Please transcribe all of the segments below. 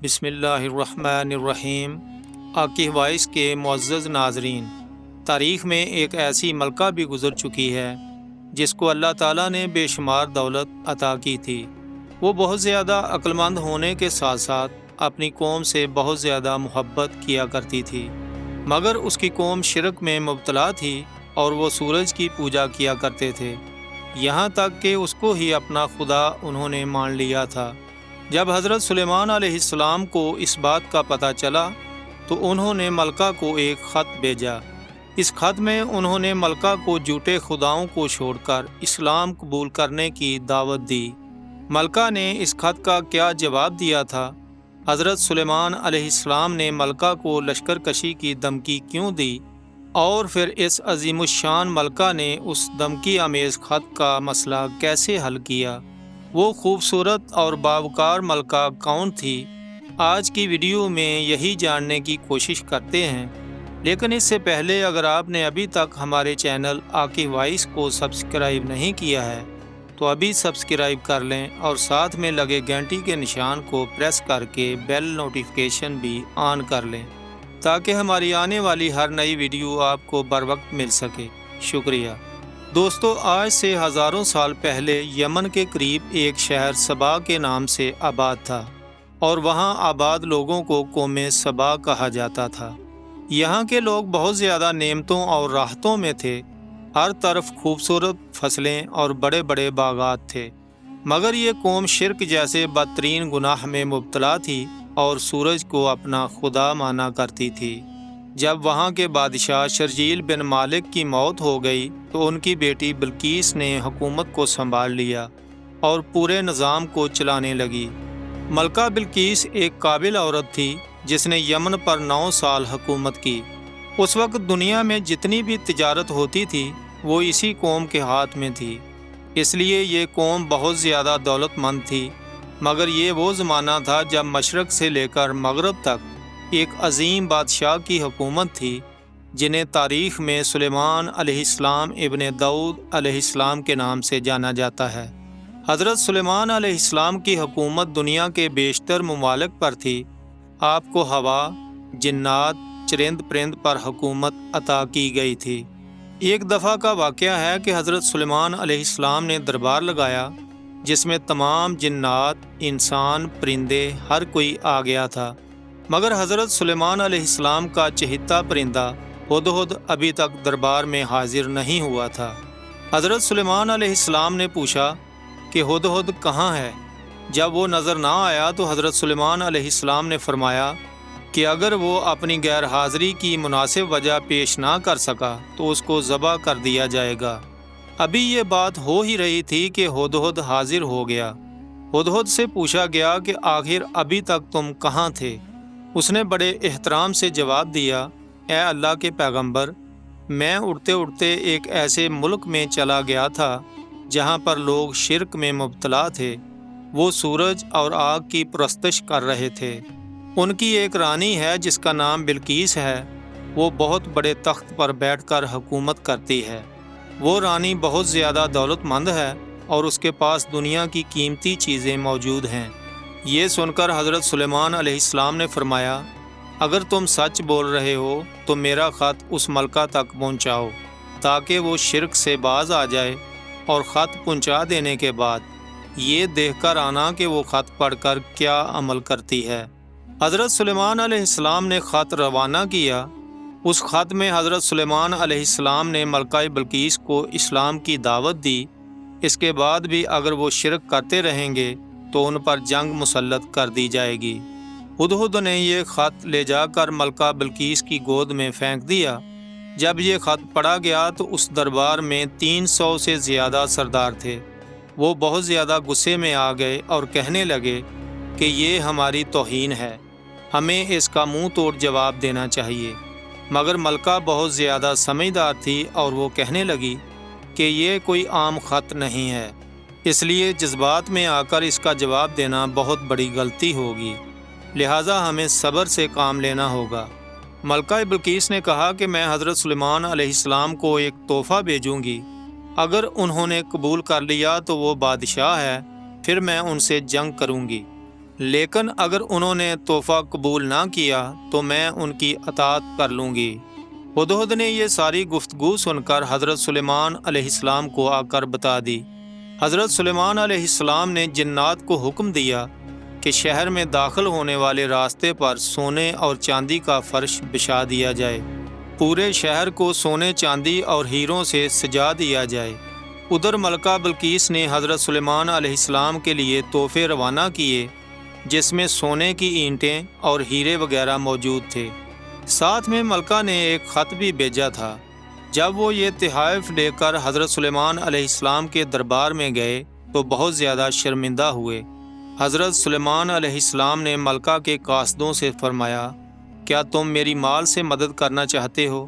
بسم اللہ الرحمن الرحیم۔ آقی وائس کے معزز ناظرین، تاریخ میں ایک ایسی ملکہ بھی گزر چکی ہے جس کو اللہ تعالیٰ نے بے شمار دولت عطا کی تھی۔ وہ بہت زیادہ عقلمند ہونے کے ساتھ ساتھ اپنی قوم سے بہت زیادہ محبت کیا کرتی تھی، مگر اس کی قوم شرک میں مبتلا تھی اور وہ سورج کی پوجا کیا کرتے تھے، یہاں تک کہ اس کو ہی اپنا خدا انہوں نے مان لیا تھا۔ جب حضرت سلیمان علیہ السلام کو اس بات کا پتہ چلا تو انہوں نے ملکہ کو ایک خط بھیجا۔ اس خط میں انہوں نے ملکہ کو جھوٹے خداؤں کو چھوڑ کر اسلام قبول کرنے کی دعوت دی۔ ملکہ نے اس خط کا کیا جواب دیا تھا؟ حضرت سلیمان علیہ السلام نے ملکہ کو لشکر کشی کی دھمکی کیوں دی، اور پھر اس عظیم الشان ملکہ نے اس دھمکی آمیز خط کا مسئلہ کیسے حل کیا؟ وہ خوبصورت اور باوقار ملکہ کون تھی؟ آج کی ویڈیو میں یہی جاننے کی کوشش کرتے ہیں، لیکن اس سے پہلے اگر آپ نے ابھی تک ہمارے چینل آقی وائس کو سبسکرائب نہیں کیا ہے تو ابھی سبسکرائب کر لیں اور ساتھ میں لگے گھنٹی کے نشان کو پریس کر کے بیل نوٹیفیکیشن بھی آن کر لیں تاکہ ہماری آنے والی ہر نئی ویڈیو آپ کو بروقت مل سکے۔ شکریہ دوستو، آج سے ہزاروں سال پہلے یمن کے قریب ایک شہر سبا کے نام سے آباد تھا، اور وہاں آباد لوگوں کو قوم سبا کہا جاتا تھا۔ یہاں کے لوگ بہت زیادہ نعمتوں اور راحتوں میں تھے، ہر طرف خوبصورت فصلیں اور بڑے بڑے باغات تھے، مگر یہ قوم شرک جیسے بدترین گناہ میں مبتلا تھی اور سورج کو اپنا خدا مانا کرتی تھی۔ جب وہاں کے بادشاہ شرجیل بن مالک کی موت ہو گئی تو ان کی بیٹی بلقیس نے حکومت کو سنبھال لیا اور پورے نظام کو چلانے لگی۔ ملکہ بلقیس ایک قابل عورت تھی جس نے یمن پر 9 سال حکومت کی۔ اس وقت دنیا میں جتنی بھی تجارت ہوتی تھی وہ اسی قوم کے ہاتھ میں تھی، اس لیے یہ قوم بہت زیادہ دولت مند تھی۔ مگر یہ وہ زمانہ تھا جب مشرق سے لے کر مغرب تک ایک عظیم بادشاہ کی حکومت تھی جنہیں تاریخ میں سلیمان علیہ السلام ابن داؤد علیہ السلام کے نام سے جانا جاتا ہے۔ حضرت سلیمان علیہ السلام کی حکومت دنیا کے بیشتر ممالک پر تھی۔ آپ کو ہوا، جنات، چرند پرند پر حکومت عطا کی گئی تھی۔ ایک دفعہ کا واقعہ ہے کہ حضرت سلیمان علیہ السلام نے دربار لگایا جس میں تمام جنات، انسان، پرندے، ہر کوئی آ گیا تھا، مگر حضرت سلیمان علیہ السلام کا چہیتا پرندہ ہدہد ابھی تک دربار میں حاضر نہیں ہوا تھا۔ حضرت سلیمان علیہ السلام نے پوچھا کہ ہدہد کہاں ہے؟ جب وہ نظر نہ آیا تو حضرت سلیمان علیہ السلام نے فرمایا کہ اگر وہ اپنی غیر حاضری کی مناسب وجہ پیش نہ کر سکا تو اس کو ذبح کر دیا جائے گا۔ ابھی یہ بات ہو ہی رہی تھی کہ ہدہد حاضر ہو گیا۔ ہدہد سے پوچھا گیا کہ آخر ابھی تک تم کہاں تھے؟ اس نے بڑے احترام سے جواب دیا، اے اللہ کے پیغمبر، میں اڑتے اڑتے ایک ایسے ملک میں چلا گیا تھا جہاں پر لوگ شرک میں مبتلا تھے۔ وہ سورج اور آگ کی پرستش کر رہے تھے۔ ان کی ایک رانی ہے جس کا نام بلقیس ہے، وہ بہت بڑے تخت پر بیٹھ کر حکومت کرتی ہے۔ وہ رانی بہت زیادہ دولت مند ہے اور اس کے پاس دنیا کی قیمتی چیزیں موجود ہیں۔ یہ سن کر حضرت سلیمان علیہ السلام نے فرمایا، اگر تم سچ بول رہے ہو تو میرا خط اس ملکہ تک پہنچاؤ تاکہ وہ شرک سے باز آ جائے، اور خط پہنچا دینے کے بعد یہ دیکھ کر آنا کہ وہ خط پڑھ کر کیا عمل کرتی ہے۔ حضرت سلیمان علیہ السلام نے خط روانہ کیا۔ اس خط میں حضرت سلیمان علیہ السلام نے ملکہ بلقیس کو اسلام کی دعوت دی، اس کے بعد بھی اگر وہ شرک کرتے رہیں گے تو ان پر جنگ مسلط کر دی جائے گی۔ ہدہد نے یہ خط لے جا کر ملکہ بلقیس کی گود میں پھینک دیا۔ جب یہ خط پڑھا گیا تو اس دربار میں 300 سے زیادہ سردار تھے۔ وہ بہت زیادہ غصے میں آ گئے اور کہنے لگے کہ یہ ہماری توہین ہے، ہمیں اس کا منہ توڑ جواب دینا چاہیے۔ مگر ملکہ بہت زیادہ سمجھدار تھی اور وہ کہنے لگی کہ یہ کوئی عام خط نہیں ہے، اس لیے جذبات میں آ کر اس کا جواب دینا بہت بڑی غلطی ہوگی، لہٰذا ہمیں صبر سے کام لینا ہوگا۔ ملکہ بلقیس نے کہا کہ میں حضرت سلیمان علیہ السلام کو ایک تحفہ بھیجوں گی، اگر انہوں نے قبول کر لیا تو وہ بادشاہ ہے، پھر میں ان سے جنگ کروں گی، لیکن اگر انہوں نے تحفہ قبول نہ کیا تو میں ان کی اطاعت کر لوں گی۔ ہدہد نے یہ ساری گفتگو سن کر حضرت سلیمان علیہ السلام کو آ کر بتا دی۔ حضرت سلیمان علیہ السلام نے جنات کو حکم دیا کہ شہر میں داخل ہونے والے راستے پر سونے اور چاندی کا فرش بچھا دیا جائے، پورے شہر کو سونے چاندی اور ہیروں سے سجا دیا جائے۔ ادھر ملکہ بلقیس نے حضرت سلیمان علیہ السلام کے لیے تحفے روانہ کیے، جس میں سونے کی اینٹیں اور ہیرے وغیرہ موجود تھے۔ ساتھ میں ملکہ نے ایک خط بھی بھیجا تھا۔ جب وہ یہ تحائف لے کر حضرت سلیمان علیہ السلام کے دربار میں گئے تو بہت زیادہ شرمندہ ہوئے۔ حضرت سلیمان علیہ السلام نے ملکہ کے قاصدوں سے فرمایا، کیا تم میری مال سے مدد کرنا چاہتے ہو؟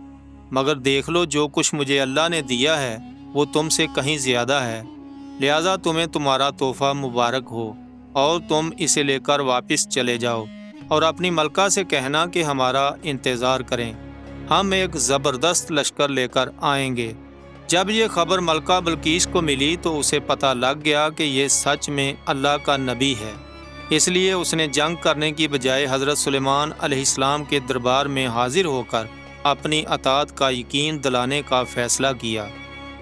مگر دیکھ لو جو کچھ مجھے اللہ نے دیا ہے وہ تم سے کہیں زیادہ ہے، لہٰذا تمہیں تمہارا تحفہ مبارک ہو اور تم اسے لے کر واپس چلے جاؤ اور اپنی ملکہ سے کہنا کہ ہمارا انتظار کریں، ہم ایک زبردست لشکر لے کر آئیں گے۔ جب یہ خبر ملکہ بلقیس کو ملی تو اسے پتہ لگ گیا کہ یہ سچ میں اللہ کا نبی ہے، اس لیے اس نے جنگ کرنے کی بجائے حضرت سلیمان علیہ السلام کے دربار میں حاضر ہو کر اپنی اطاعت کا یقین دلانے کا فیصلہ کیا۔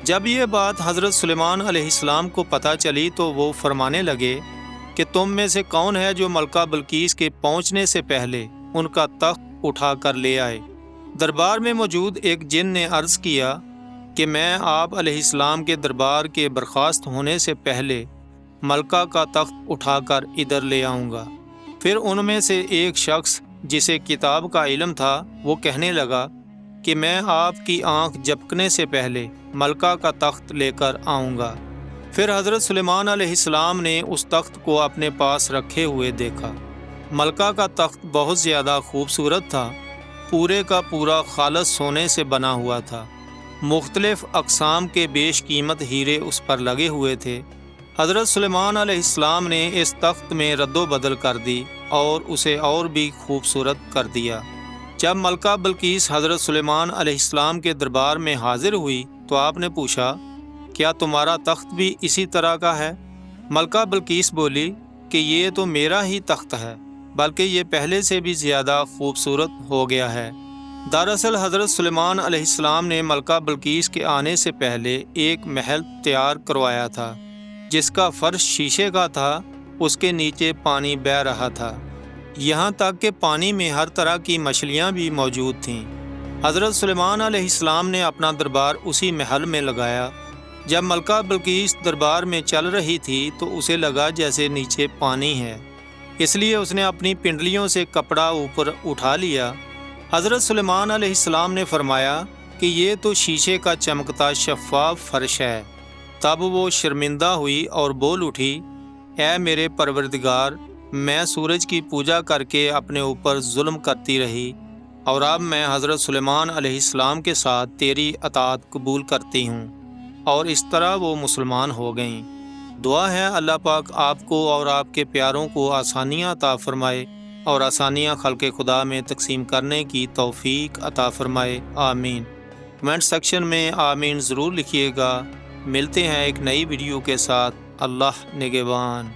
جب یہ بات حضرت سلیمان علیہ السلام کو پتہ چلی تو وہ فرمانے لگے کہ تم میں سے کون ہے جو ملکہ بلقیس کے پہنچنے سے پہلے ان کا تخت اٹھا کر لے آئے؟ دربار میں موجود ایک جن نے عرض کیا کہ میں آپ علیہ السلام کے دربار کے برخاست ہونے سے پہلے ملکہ کا تخت اٹھا کر ادھر لے آؤں گا۔ پھر ان میں سے ایک شخص جسے کتاب کا علم تھا وہ کہنے لگا کہ میں آپ کی آنکھ جھپکنے سے پہلے ملکہ کا تخت لے کر آؤں گا۔ پھر حضرت سلیمان علیہ السلام نے اس تخت کو اپنے پاس رکھے ہوئے دیکھا۔ ملکہ کا تخت بہت زیادہ خوبصورت تھا، پورے کا پورا خالص سونے سے بنا ہوا تھا، مختلف اقسام کے بیش قیمت ہیرے اس پر لگے ہوئے تھے۔ حضرت سلیمان علیہ السلام نے اس تخت میں رد و بدل کر دی اور اسے اور بھی خوبصورت کر دیا۔ جب ملکہ بلقیس حضرت سلیمان علیہ السلام کے دربار میں حاضر ہوئی تو آپ نے پوچھا، کیا تمہارا تخت بھی اسی طرح کا ہے؟ ملکہ بلقیس بولی کہ یہ تو میرا ہی تخت ہے، بلکہ یہ پہلے سے بھی زیادہ خوبصورت ہو گیا ہے۔ دراصل حضرت سلیمان علیہ السلام نے ملکہ بلقیس کے آنے سے پہلے ایک محل تیار کروایا تھا جس کا فرش شیشے کا تھا، اس کے نیچے پانی بہہ رہا تھا، یہاں تک کہ پانی میں ہر طرح کی مچھلیاں بھی موجود تھیں۔ حضرت سلیمان علیہ السلام نے اپنا دربار اسی محل میں لگایا۔ جب ملکہ بلقیس دربار میں چل رہی تھی تو اسے لگا جیسے نیچے پانی ہے، اس لیے اس نے اپنی پنڈلیوں سے کپڑا اوپر اٹھا لیا۔ حضرت سلیمان علیہ السلام نے فرمایا کہ یہ تو شیشے کا چمکتا شفاف فرش ہے۔ تب وہ شرمندہ ہوئی اور بول اٹھی، اے میرے پروردگار، میں سورج کی پوجا کر کے اپنے اوپر ظلم کرتی رہی، اور اب میں حضرت سلیمان علیہ السلام کے ساتھ تیری اطاعت قبول کرتی ہوں، اور اس طرح وہ مسلمان ہو گئیں۔ دعا ہے اللہ پاک آپ کو اور آپ کے پیاروں کو آسانیاں عطا فرمائے اور آسانیاں خلق خدا میں تقسیم کرنے کی توفیق عطا فرمائے، آمین۔ کمنٹ سیکشن میں آمین ضرور لکھیے گا۔ ملتے ہیں ایک نئی ویڈیو کے ساتھ۔ اللہ نگہبان۔